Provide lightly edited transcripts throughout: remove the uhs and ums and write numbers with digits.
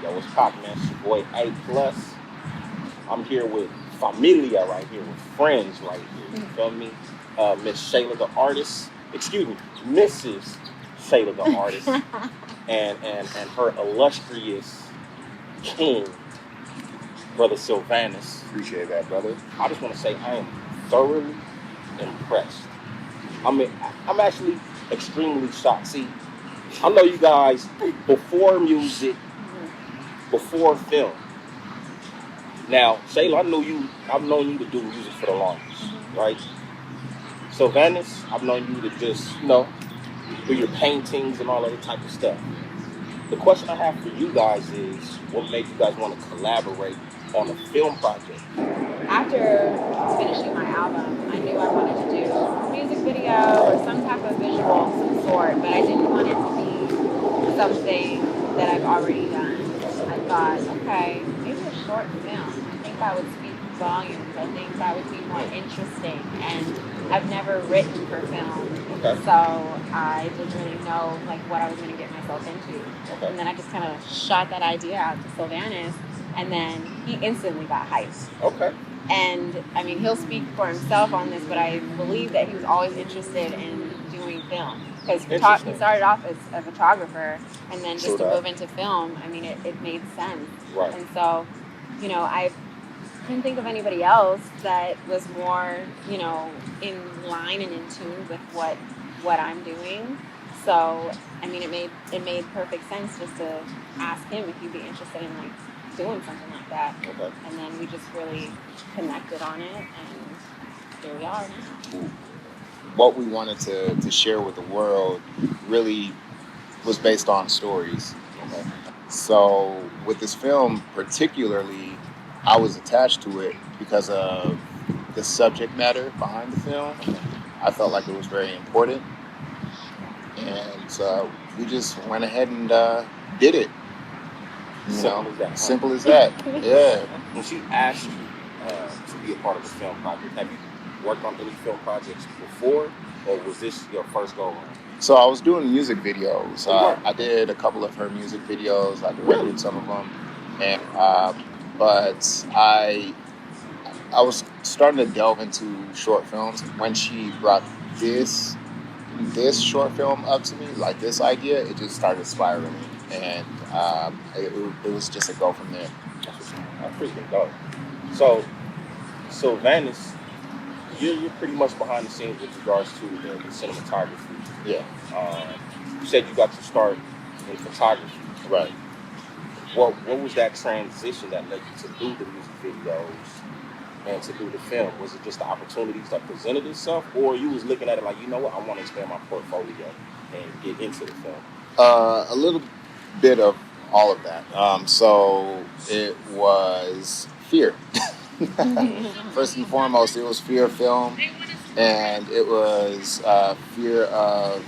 Yo, what's poppin', man? It's your boy A Plus. I'm here with familia right here, with friends right here. You feel me? Miss Shayla the artist. Excuse me, Mrs. Shayla the artist, and her illustrious king, brother Sylvanus. Appreciate that, brother. I just want to say I am thoroughly impressed. I'm actually extremely shocked. See, I know you guys before music, before film. Now, Shayla, I've known you to do music for the longest, right? Sylvanus, I've known you to just, do your paintings and all other type of stuff. The question I have for you guys is, what made you guys want to collaborate on a film project? After finishing my album, I knew I wanted to do a music video or some type of visual of some sort, but I didn't want it to be something that I've already done. I thought, okay, maybe a short film. I think that would speak volumes. I think that would be more interesting. And I've never written for film, so I didn't really know what I was going to get myself into. Okay. And then I just kind of shot that idea out to Sylvanus, and then he instantly got hyped. Okay. And I mean, he'll speak for himself on this, but I believe that he was always interested in doing film. Because he started off as a photographer, and then just to move into film, I mean, it made sense. Right. And so, I couldn't think of anybody else that was more, in line and in tune with what I'm doing. So, I mean, it made perfect sense just to ask him if he'd be interested in doing something like that. Okay. And then we just really connected on it, and here we are now. What we wanted to share with the world really was based on stories. Okay. So with this film particularly, I was attached to it because of the subject matter behind the film. I felt like it was very important. And we just went ahead and did it. Simple as that. Yeah. When she asked you to be a part of the film project, have you worked on any film projects before, or was this your first go around? So I was doing music videos. I did a couple of her music videos. I directed some of them, and but I was starting to delve into short films when she brought this short film up to me, this idea. It just started spiraling, and it was just a go from there. That's freaking dope. So Sylvanus, you're pretty much behind the scenes with regards to the cinematography. Yeah. You said you got to start in photography. Right. What was that transition that led you to do the music videos and to do the film? Was it just the opportunities that presented itself, or you was looking at it like, you know what, I want to expand my portfolio and get into the film? A little bit of all of that. So it was fear. First and foremost, it was fear of film, and it was fear of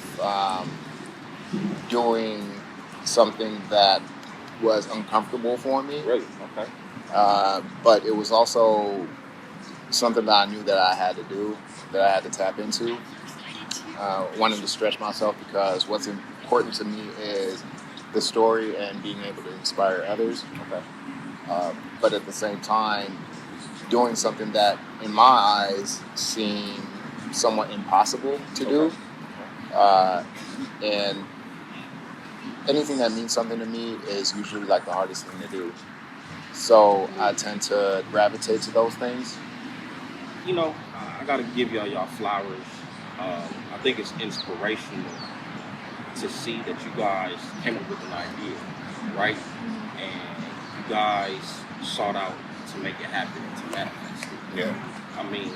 doing something that was uncomfortable for me. Really? Okay. But it was also something that I knew that I had to do, that I had to tap into. Wanted to stretch myself because what's important to me is the story and being able to inspire others. Okay. But at the same time, doing something that, in my eyes, seemed somewhat impossible to do. And anything that means something to me is usually the hardest thing to do. So I tend to gravitate to those things. I got to give y'all flowers. I think it's inspirational to see that you guys came up with an idea, right? And you guys sought out to make it happen and to manifest it. Yeah. I mean,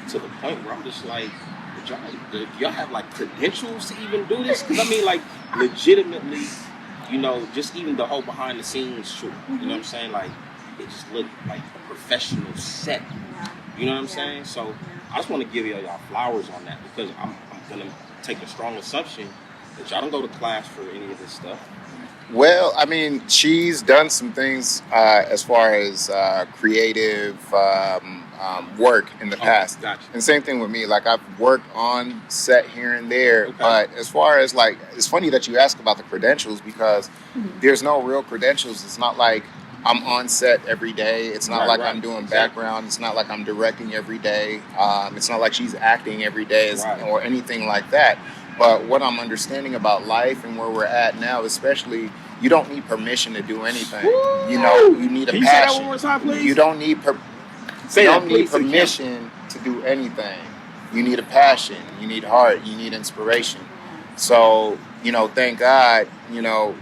to the point where I'm just like, do y'all have credentials to even do this? Because I mean, legitimately, just even the whole behind the scenes shoot. You know what I'm saying? It just looked like a professional set. You know what I'm saying? So I just want to give y'all flowers on that, because I'm gonna take a strong assumption that y'all don't go to class for any of this stuff. Well, I mean, she's done some things as far as creative work in the past. Gotcha. And same thing with me. Like, I've worked on set here and there. Okay. But as far as, like, it's funny that you ask about the credentials because there's no real credentials. It's not like I'm on set every day. It's not like I'm doing background. It's not like I'm directing every day. It's not like she's acting every day or anything like that. But what I'm understanding about life and where we're at now, especially, you don't need permission to do anything. Woo! You know, you need a Can you passion. say that one more time, please? You don't need permission to do anything. You need a passion. You need heart. You need inspiration. So, you know, thank God, you know,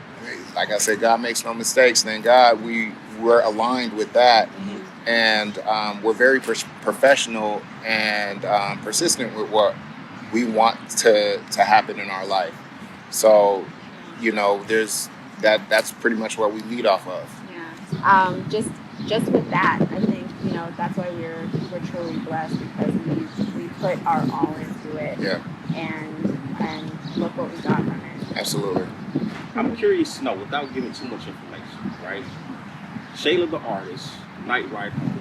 like I said, God makes no mistakes. Thank God we're aligned with that. And we're very professional and persistent with what we want to happen in our life. So, you know, that's pretty much what we lead off of. Yeah. Just with that, I think, you know, that's why we're truly blessed because we put our all into it. Yeah. And look what we got from it. Absolutely. I'm curious to know, without giving too much information, right? Shayla the artist, Night Ride Home,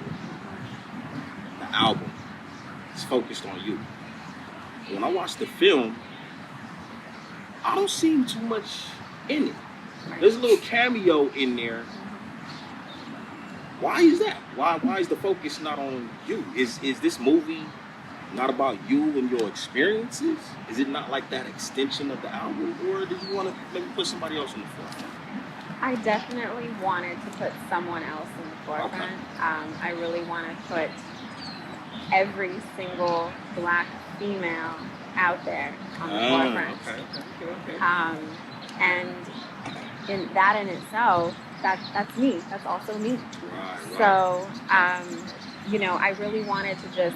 the album is focused on you. When I watch the film, I don't see too much in it. There's a little cameo in there. Why is that? Why is the focus not on you? Is this movie not about you and your experiences? Is it not like that extension of the album? Or did you want to maybe put somebody else in the forefront? I definitely wanted to put someone else in the forefront. Okay. I really want to put every single Black female out there on the forefront. Okay. And in that in itself, that's me. That's also me. Right. So, you know, I really wanted to just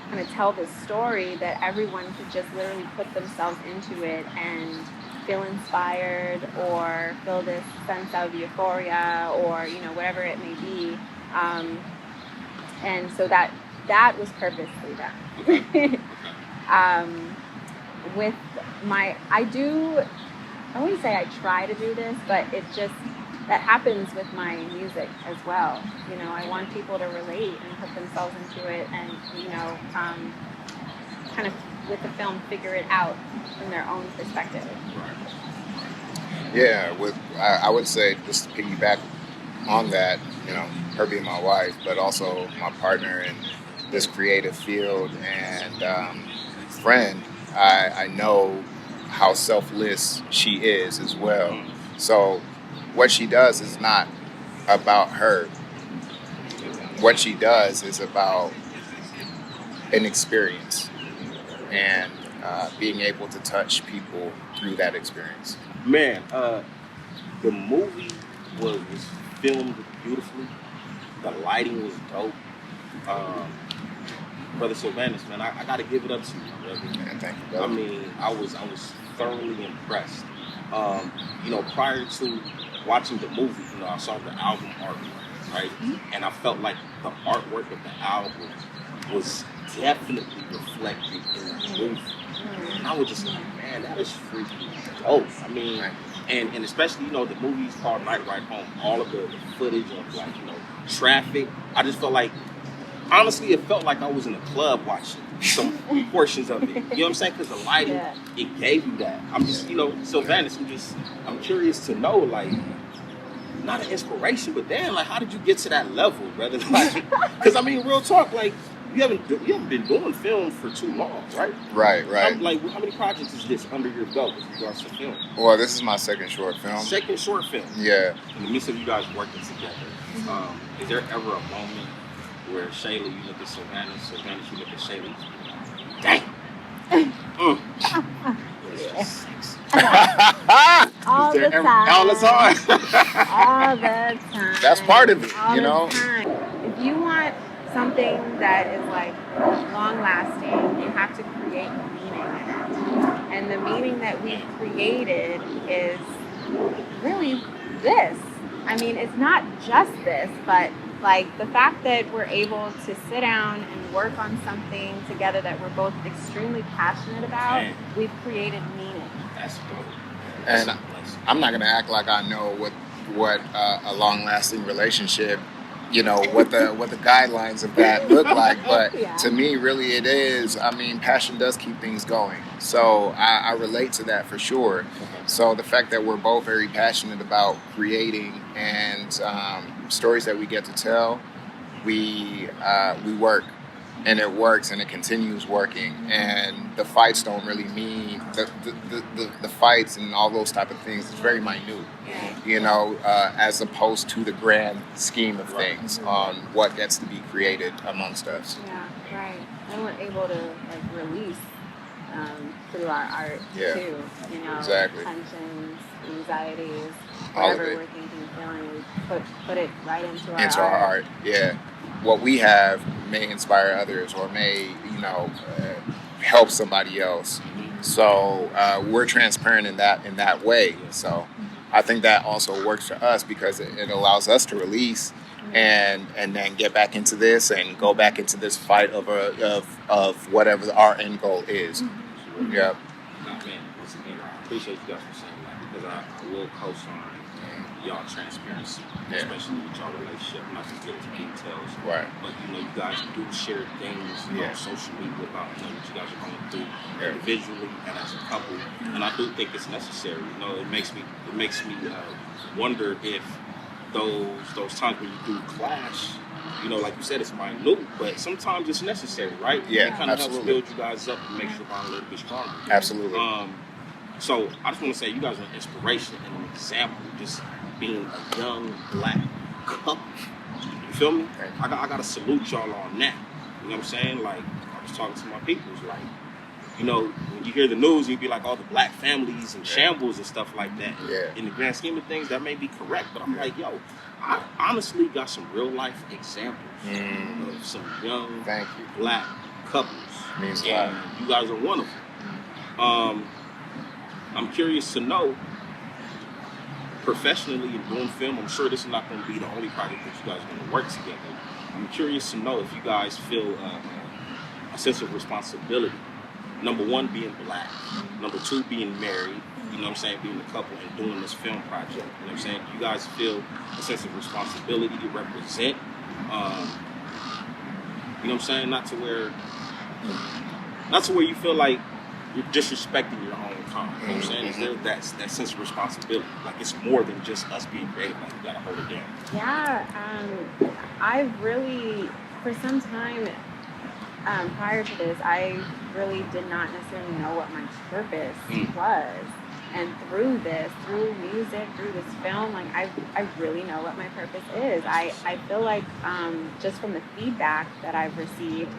kind of tell this story that everyone could just literally put themselves into it and feel inspired or feel this sense of euphoria or, you know, whatever it may be. And so that was purposely done. With I wouldn't say I try to do this, but that happens with my music as well. You know, I want people to relate and put themselves into it and, you know, kind of with the film figure it out from their own perspective. Yeah, I would say, just to piggyback on that, you know, her being my wife, but also my partner in this creative field and friend, I know how selfless she is as well. So what she does is not about her. What she does is about an experience and being able to touch people through that experience. Man, the movie was filmed beautifully. The lighting was dope. Brother Sylvanus, man, I got to give it up to you, brother. Man, thank you, brother. I mean, I was thoroughly impressed. You know, prior to watching the movie, you know, I saw the album artwork, right? And I felt like the artwork of the album was definitely reflected in the movie. And I was just like, man, that is freaking dope. I mean, and especially, you know, the movie's called Night Ride Home. All of the footage of, like, you know, traffic. I just felt like, honestly, it felt like I was in a club watching some portions of it. You know what I'm saying? Because the lighting, it gave you that. I'm just, you know, Sylvanus, I'm curious to know, like, not an inspiration, but damn, like, how did you get to that level, brother? Like, because, I mean, real talk, like, you haven't been doing film for too long, right? Right. Like, how many projects is this under your belt with regards to film? Well, this is my second short film. Second short film? Yeah. In the midst of you guys working together, is there ever a moment where Shayla, you look at Sylvanus, you look at Shayla, dang! All the time. All the time. All the time. That's part of it, all you know? The time. If you want something that is like long lasting, you have to create meaning in it. And the meaning that we've created is really this. I mean, it's not just this, but like the fact that we're able to sit down and work on something together that we're both extremely passionate about, we've created meaning. That's dope. And I'm not gonna act like I know what a long lasting relationship, what the guidelines of that look like. But Yeah. to me, really, it is. I mean, passion does keep things going. So I relate to that for sure. So the fact that we're both very passionate about creating and stories that we get to tell, we work. And it works, and it continues working. And the fights don't really mean the fights and all those type of things. It's very minute, as opposed to the grand scheme of things on what gets to be created amongst us. Yeah, right. And we're able to release through our art too. Exactly. Tensions, anxieties, All of whatever it. we're thinking, feeling, we put it right into our Our art. Yeah. What we have may inspire others or may, help somebody else. So we're transparent in that way. So I think that also works for us because it allows us to release and then get back into this and go back into this fight of whatever our end goal is. Yeah. Man, once again, I appreciate you guys for saying that because I will co-sign y'all transparency, especially with y'all relationship. I'm not gonna get into details, right? But you guys do share things on social media about what you guys are going through individually and as a couple, and I do think it's necessary. It makes me wonder if those times when you do clash, like you said, it's minute, but sometimes it's necessary, right? Yeah, it kind of helps build you guys up and make sure bond a little bit stronger. Absolutely. So I just want to say you guys are an inspiration and an example, just being a young black couple. You feel me? I got to salute y'all on that. You know what I'm saying? Like, I was talking to my peoples, like, when you hear the news, you'd be like, all the black families and shambles and stuff like that. Yeah. In the grand scheme of things, that may be correct, but I'm like, yo, I honestly got some real life examples of some young black couples. Means and you guys are one of them. I'm curious to know, professionally in doing film, I'm sure this is not going to be the only project that you guys are going to work together. I'm curious to know if you guys feel a sense of responsibility. Number one, being black. Number two, being married. You know what I'm saying? Being a couple and doing this film project. You know what I'm saying? You guys feel a sense of responsibility to represent. You know what I'm saying? Not to where you feel like you're disrespecting your own kind. You know what I'm saying? Is there that sense of responsibility? Like it's more than just us being creative. Like you gotta hold it down. Yeah, I've really, for some time prior to this, I really did not necessarily know what my purpose was. And through music, through this film, like I really know what my purpose is. I feel like just from the feedback that I've received,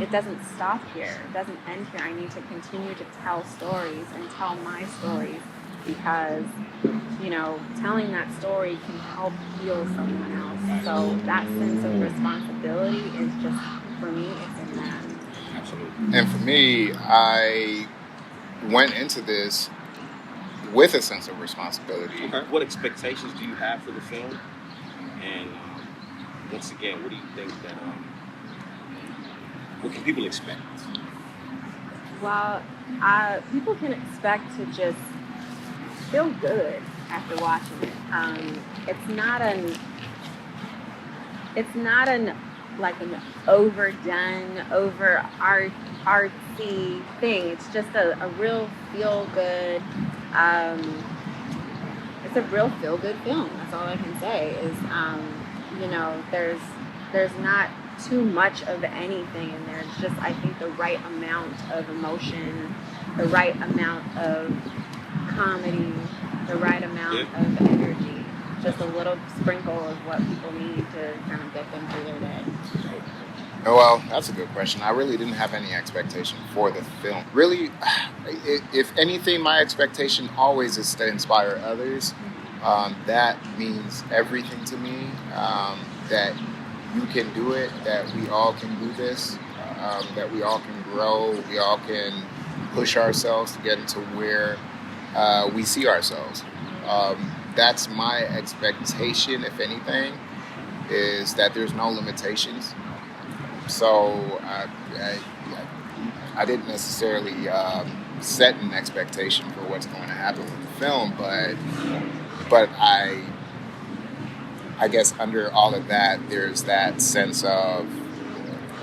it doesn't stop here. It doesn't end here. I need to continue to tell stories and tell my stories because, telling that story can help heal someone else. So that sense of responsibility is just, for me, it's in that. Absolutely. And for me, I went into this with a sense of responsibility. Okay. What expectations do you have for the film? And once again, what do you think that what can people expect? Well, people can expect to just feel good after watching it. It's not an like an overdone, over artsy thing. It's just a real feel good. It's a real feel good film. That's all I can say. Is there's not too much of anything in there. It's just, I think, the right amount of emotion, the right amount of comedy, the right amount of energy. Just a little sprinkle of what people need to kind of get them through their day. Well, that's a good question. I really didn't have any expectation for the film. Really, if anything, my expectation always is to inspire others. That means everything to me. That you can do it, that we all can do this, that we all can grow, we all can push ourselves to get into where we see ourselves. That's my expectation, if anything, is that there's no limitations. So I didn't necessarily set an expectation for what's going to happen with the film, but I guess under all of that, there's that sense of,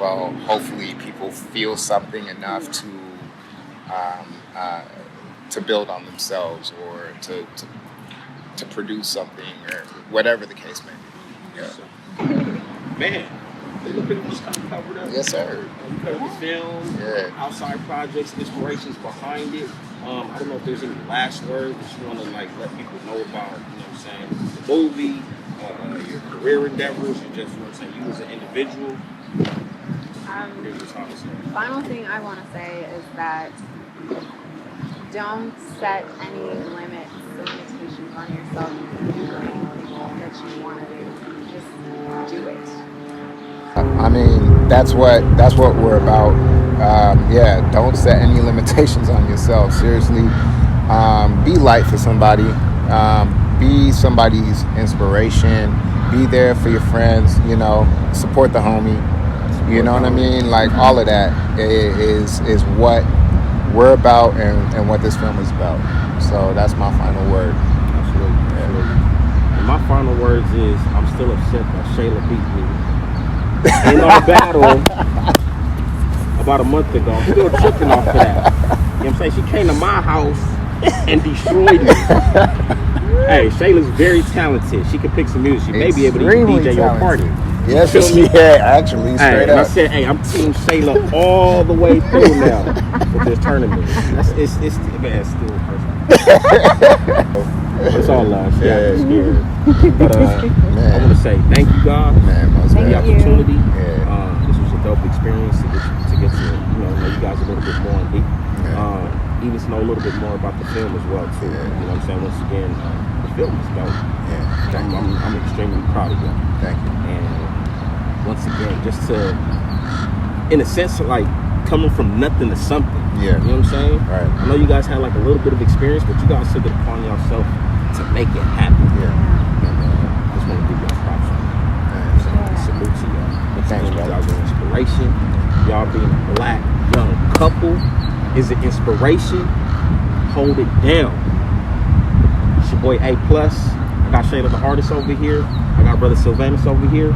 well, hopefully people feel something enough to build on themselves or to produce something or whatever the case may be. Yeah. Man, look at what's kind of covered up. Yes, sir. You covered the film, outside projects, inspirations behind it. I don't know if there's any last words that you want to like let people know about. You know what I'm saying? The movie, your career endeavors, and just, you know what I'm saying, you as an individual. Final thing I want to say is that don't set any limitations on yourself that you want to do. Just do it. I mean, that's what we're about. Don't set any limitations on yourself. Seriously, be light for somebody. Be somebody's inspiration. Be there for your friends. You know, support the homie. You know what I mean? Like, all of that is what we're about and what this film is about. So that's my final word. Absolutely. And my final words is, I'm still upset that Shayla beat me in our battle about a month ago. I'm still tripping off of that. You know what I'm saying? She came to my house and destroyed me. Hey, Shayla's very talented. She can pick some music. She may be able to DJ your party. Yes, actually, straight up. I said, hey, I'm Team Shayla all the way through now with this tournament. It's still personal. It's all love. Yeah, but I want to say thank you, guys, for the opportunity. This was a dope experience to get to know you guys a little bit more and deep. Even to know a little bit more about the film as well too. You know what I'm saying? Once again, the film is dope. I'm extremely proud of you. Thank you. And once again, just to, in a sense, like coming from nothing to something. Yeah. You know what I'm saying? Right. I know you guys had like a little bit of experience, but you guys took it upon yourself to make it happen. Yeah. And just want to give y'all props on that. Salute to y'all. Thanks, brother. Y'all are an inspiration. Y'all being a black young couple is an inspiration. Hold it down. It's your boy A+. I got Shayla the artist over here. I got brother Sylvanus over here.